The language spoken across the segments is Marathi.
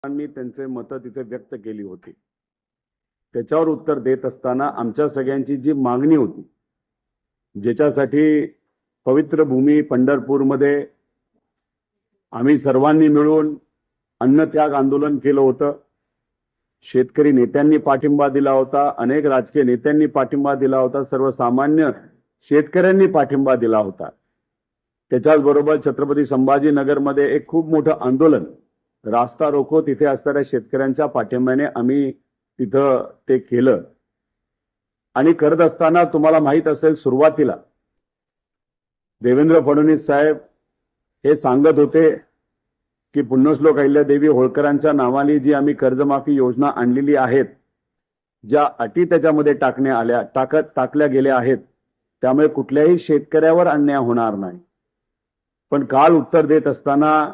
त्यांनी त्यांचे मतं तिथे व्यक्त केली होती. त्याच्यावर उत्तर देत असताना आमच्या सगळ्यांची जी मागणी होती, ज्याच्यासाठी पवित्र भूमी पंढरपूरमध्ये आम्ही सर्वांनी मिळून अन्नत्याग आंदोलन केलं होतं. शेतकरी नेत्यांनी पाठिंबा दिला होता, अनेक राजकीय नेत्यांनी पाठिंबा दिला होता, सर्वसामान्य शेतकऱ्यांनी पाठिंबा दिला होता. त्याच्याचबरोबर छत्रपती संभाजीनगरमध्ये एक खूप मोठं आंदोलन, रास्ता रोको तिथे असणाऱ्या शेतकऱ्यांच्या पाठिंब्याने आम्ही तिथं ते केलं. आणि करत असताना तुम्हाला माहित असेल, सुरुवातीला देवेंद्र फडणवीस साहेब हे सांगत होते की पुण्यश्लोक अहिल्यादेवी होळकरांच्या नावाने जी आम्ही कर्जमाफी योजना आणलेली आहेत, ज्या अटी त्याच्यामध्ये टाकल्या गेल्या आहेत, त्यामुळे कुठल्याही शेतकऱ्यावर अन्याय होणार नाही. पण काल उत्तर देत असताना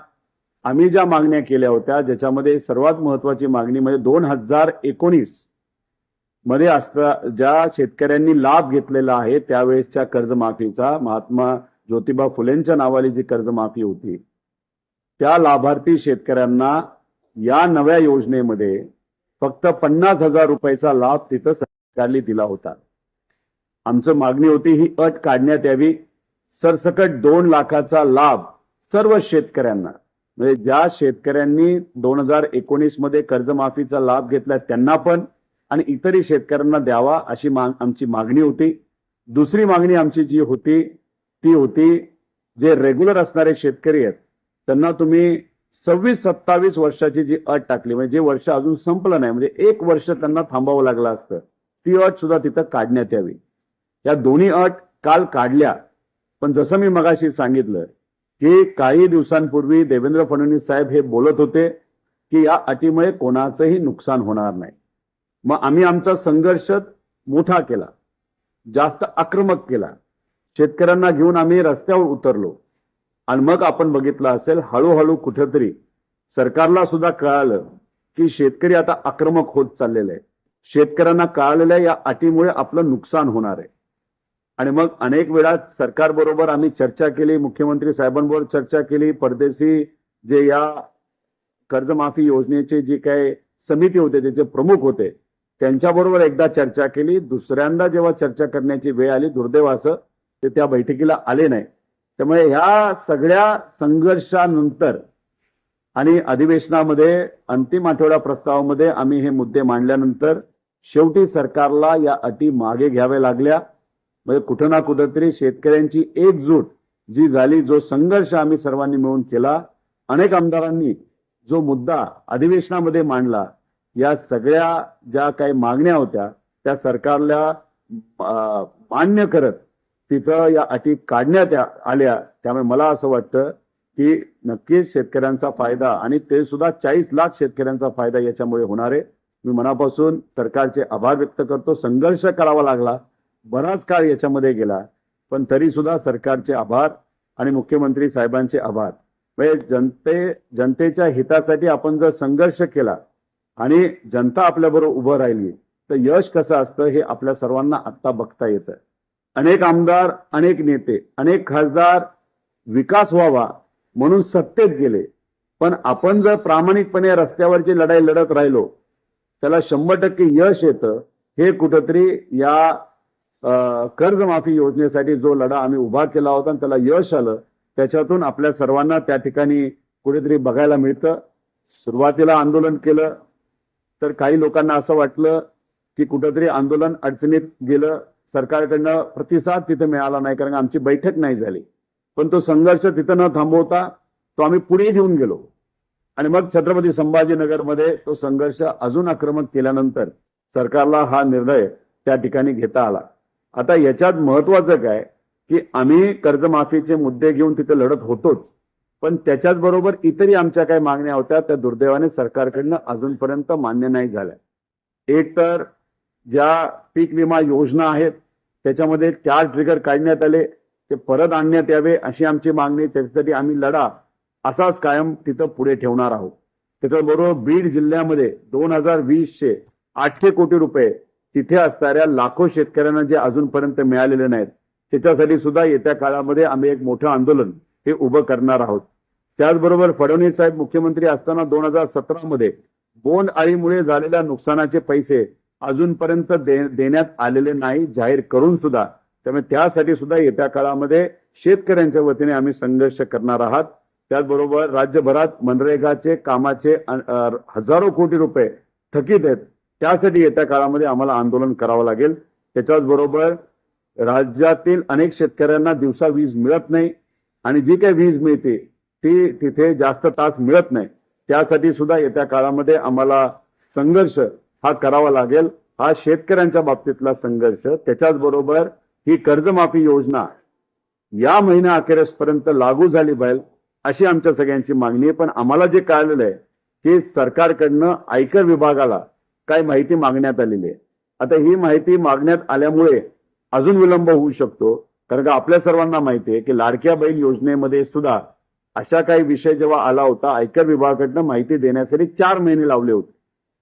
आम्ही ज्या मागण्या केल्या होत्या, ज्याच्यामध्ये सर्वात महत्वाची मागणी म्हणजे 2019 मध्ये ज्या शेतकऱ्यांनी लाभ घेतलेला आहे त्यावेळेसच्या कर्जमाफीचा, महात्मा ज्योतिबा फुलेंच्या नावाने जी कर्जमाफी होती, त्या लाभार्थी शेतकऱ्यांना या नव्या योजनेमध्ये फक्त 50,000 रुपयाचा लाभ तिथं सरकारने दिला होता. आमची मागणी होती ही अट काढण्यात यावी. सरसकट 2 लाखाचा लाभ सर्व शेतकऱ्यांना, म्हणजे ज्या शेतकऱ्यांनी 2019 मध्ये कर्जमाफीचा लाभ घेतला त्यांना पण आणि इतरही शेतकऱ्यांना द्यावा अशी आमची मागणी होती. दुसरी मागणी आमची जी होती ती होती, जे रेग्युलर असणारे शेतकरी आहेत त्यांना तुम्ही 26-27 वर्षाची जी अट टाकली, म्हणजे जे वर्ष अजून संपलं नाही, म्हणजे 1 वर्ष त्यांना थांबावं लागलं असतं, ती अट सुद्धा तिथं काढण्यात यावी. या दोन्ही अट काल काढल्या. पण जसं मी मगाशी सांगितलं की काही दिवसांपूर्वी देवेंद्र फडणवीस साहेब हे बोलत होते की या अटीमुळे कोणाचंही नुकसान होणार नाही. मग आम्ही आमचा संघर्ष मोठा केला, जास्त आक्रमक केला, शेतकऱ्यांना घेऊन आम्ही रस्त्यावर उतरलो. आणि मग आपण बघितलं असेल, हळूहळू कुठेतरी सरकारला सुद्धा कळालं की शेतकरी आता आक्रमक होत चाललेले आहे. शेतकऱ्यांना कळालेलं आहे या अटीमुळे आपलं नुकसान होणार आहे. आणि मग अनेक वेळा सरकारबरोबर आम्ही चर्चा केली, मुख्यमंत्री साहेबांबरोबर चर्चा केली, परदेशी जे या कर्जमाफी योजनेचे जे काही समिती होते, त्याचे प्रमुख होते, त्यांच्याबरोबर एकदा चर्चा केली. दुसऱ्यांदा जेव्हा चर्चा करण्याची वेळ आली, दुर्दैवाचं ते त्या बैठकीला आले नाही. त्यामुळे ह्या सगळ्या संघर्षानंतर आणि अधिवेशनामध्ये अंतिम आठवडा प्रस्तावामध्ये आम्ही हे मुद्दे मांडल्यानंतर शेवटी सरकारला या अटी मागे घ्याव्या लागल्या. म्हणजे कुठं ना कुठंतरी शेतकऱ्यांची एकजूट जी झाली, जो संघर्ष आम्ही सर्वांनी मिळून केला, अनेक आमदारांनी जो मुद्दा अधिवेशनामध्ये मांडला, या सगळ्या ज्या काही मागण्या होत्या त्या सरकारला मान्य करत तिथं या अटी काढण्यात आल्या. त्यामुळे मला असं वाटतं की नक्कीच शेतकऱ्यांचा फायदा, आणि ते सुद्धा 40 लाख शेतकऱ्यांचा फायदा याच्यामुळे होणार आहे. मी मनापासून सरकारचे आभार व्यक्त करतो. संघर्ष करावा लागला, बराच काळ याच्यामध्ये गेला, पण तरी सुद्धा सरकारचे आभार आणि मुख्यमंत्री साहेबांचे आभार. म्हणजे जनतेच्या हितासाठी आपण जर संघर्ष केला आणि जनता आपल्याबरोबर उभं राहिली तर यश कसं असतं हे आपल्या सर्वांना आत्ता बघता येतं. अनेक आमदार, अनेक नेते, अनेक खासदार विकास व्हावा म्हणून सत्तेत गेले, पण आपण जर प्रामाणिकपणे रस्त्यावरची लढाई लढत राहिलो त्याला 100% यश येतं. हे कुठंतरी या कर्जमाफी योजनेसाठी जो लढा आम्ही उभा केला होता आणि त्याला यश आलं, त्याच्यातून आपल्या सर्वांना त्या ठिकाणी कुठेतरी बघायला मिळतं. सुरुवातीला आंदोलन केलं तर काही लोकांना असं वाटलं की कुठंतरी आंदोलन अडचणीत गेलं, सरकारकडनं प्रतिसाद तिथे मिळाला नाही कारण आमची बैठक नाही झाली. पण तो संघर्ष तिथं न थांबवता तो आम्ही पुढे घेऊन गेलो आणि मग छत्रपती संभाजीनगरमध्ये तो संघर्ष अजून आक्रमक केल्यानंतर सरकारला हा निर्णय त्या ठिकाणी घेता आला. आता याच्यात महत्वाचं काय की आम्ही कर्जमाफीचे मुद्दे घेऊन तिथे लढत होतोच, पण त्याच्याच बरोबर इतरही आमच्या काही मागण्या होत्या त्या दुर्दैवाने सरकारकडनं अजूनपर्यंत मान्य नाही झाल्या. एक तर ज्या पीक विमा योजना आहेत त्याच्यामध्ये 4 ट्रिगर काढण्यात आले, ते परत आणण्यात यावे अशी आमची मागणी. त्याच्यासाठी आम्ही लढा असाच कायम तिथं पुढे ठेवणार आहोत. त्याच्याबरोबर बीड जिल्ह्यामध्ये 2020चे 800 कोटी रुपये तिथे असणाऱ्या लाखो शेतकऱ्यांना जे अजूनपर्यंत मिळालेले नाहीत, त्याच्यासाठी सुद्धा येत्या काळामध्ये आम्ही एक मोठं आंदोलन हे उभं करणार आहोत. त्याचबरोबर फडणवीस साहेब मुख्यमंत्री असताना 2017 मध्ये बोंडअळीमुळे झालेल्या नुकसानाचे पैसे अजूनपर्यंत देण्यात आलेले नाही, जाहीर करून सुद्धा. त्यामुळे त्यासाठी सुद्धा येत्या काळामध्ये शेतकऱ्यांच्या वतीने आम्ही संघर्ष करणार आहात. त्याचबरोबर राज्यभरात मनरेगाचे कामाचे हजारो कोटी रुपये थकीत आहेत, त्यासाठी येत्या काळामध्ये आम्हाला आंदोलन करावं लागेल. त्याच्याच बरोबर राज्यातील अनेक शेतकऱ्यांना दिवसा वीज मिळत नाही आणि जी काही वीज मिळते ती तिथे जास्त तास मिळत नाही, त्यासाठी सुद्धा येत्या काळामध्ये आम्हाला संघर्ष हा करावा लागेल. हा शेतकऱ्यांच्या बाबतीतला संघर्ष. त्याच्याच बरोबर ही कर्जमाफी योजना या महिन्या अखेरपर्यंत लागू झाली पाहिजे अशी आमच्या सगळ्यांची मागणी आहे. पण आम्हाला जे कळलेलं आहे की सरकारकडनं आयकर विभागाला काय माहिती मागण्यात आलेली आहे. आता ही माहिती मागण्यात आल्यामुळे अजून विलंब होऊ शकतो, कारण का आपल्या सर्वांना माहिती आहे की लाडक्या बहीण योजनेमध्ये सुद्धा अशा काही विषय जेव्हा आला होता, आयकर विभागाकडनं माहिती देण्यासाठी 4 महिने लावले होते.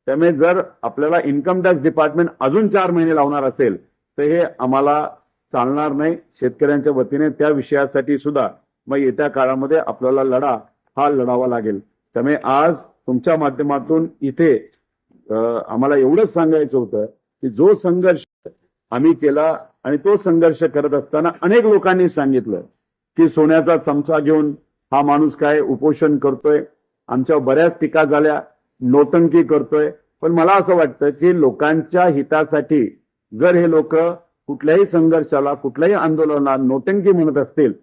त्यामुळे जर आपल्याला इन्कम टॅक्स डिपार्टमेंट अजून 4 महिने लावणार असेल तर हे आम्हाला चालणार नाही. शेतकऱ्यांच्या वतीने त्या विषयासाठी सुद्धा मग येत्या काळामध्ये आपल्याला लढा हा लढावा लागेल. त्यामुळे आज तुमच्या माध्यमातून इथे आम्हाला एवढंच सांगायचं होतं की जो संघर्ष आम्ही केला आणि तो संघर्ष करत असताना अनेक लोकांनी सांगितलं की सोन्याचा चमचा घेऊन हा माणूस काय उपोषण करतोय, आमच्या बऱ्याच टीका झाल्या, नोटंकी करतोय. पण मला असं वाटतं की लोकांच्या हितासाठी जर हे लोक कुठल्याही संघर्षाला कुठल्याही आंदोलनाला नोटंकी म्हणत असतील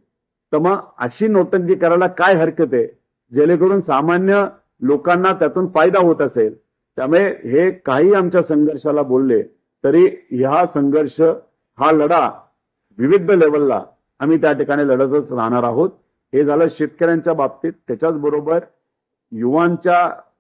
तर मग अशी नोटंकी करायला काय हरकत आहे, जेणेकरून सामान्य लोकांना त्यातून फायदा होत असेल. त्यामुळे हे काही आमच्या संघर्षाला बोलले तरी हा संघर्ष हा लढा विविध लेवलला आम्ही त्या ठिकाणी लढतच राहणार आहोत. हे झालं शेतकऱ्यांच्या बाबतीत. त्याच्याच बरोबर युवांच्या